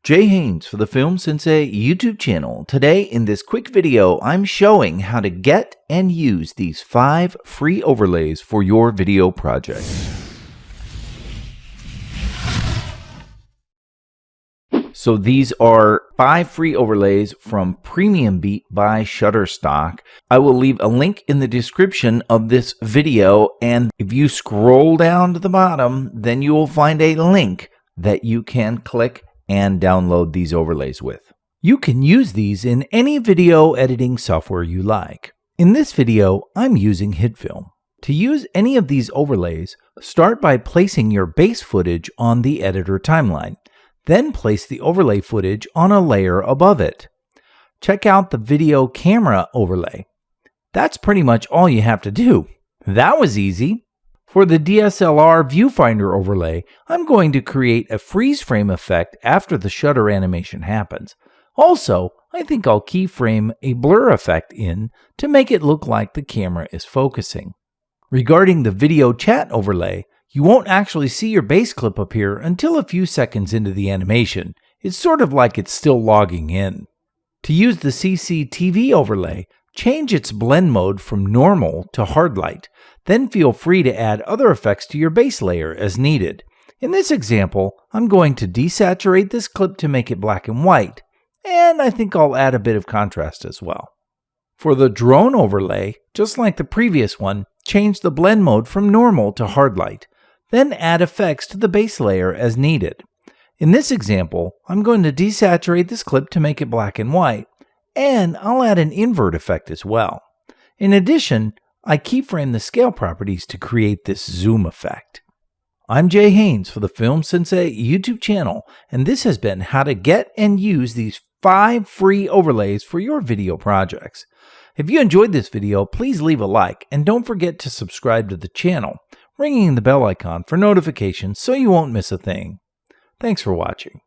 Jay Haynes for the Film Sensei YouTube channel. Today in this quick video, I'm showing how to get and use these 5 free overlays for your video projects. So these are 5 free overlays from Premium Beat by Shutterstock. I will leave a link in the description of this video, and if you scroll down to the bottom, then you will find a link that you can click and download these overlays with. You can use these in any video editing software you like. In this video, I'm using HitFilm. To use any of these overlays, start by placing your base footage on the editor timeline. Then place the overlay footage on a layer above it. Check out the video camera overlay. That's pretty much all you have to do. That was easy. For the DSLR viewfinder overlay, I'm going to create a freeze frame effect after the shutter animation happens. Also, I think I'll keyframe a blur effect in to make it look like the camera is focusing. Regarding the video chat overlay, you won't actually see your base clip appear until a few seconds into the animation. It's sort of like it's still logging in. To use the CCTV overlay, change its blend mode from normal to hard light. Then feel free to add other effects to your base layer as needed. In this example, I'm going to desaturate this clip to make it black and white, and I think I'll add a bit of contrast as well. For the drone overlay, just like the previous one, change the blend mode from normal to hard light. Then add effects to the base layer as needed. In this example, I'm going to desaturate this clip to make it black and white, and I'll add an invert effect as well. In addition, I keyframe the scale properties to create this zoom effect. I'm Jay Haynes for the Film Sensei YouTube channel, and this has been how to get and use these 5 free overlays for your video projects. If you enjoyed this video, please leave a like, and don't forget to subscribe to the channel, ringing the bell icon for notifications so you won't miss a thing. Thanks for watching.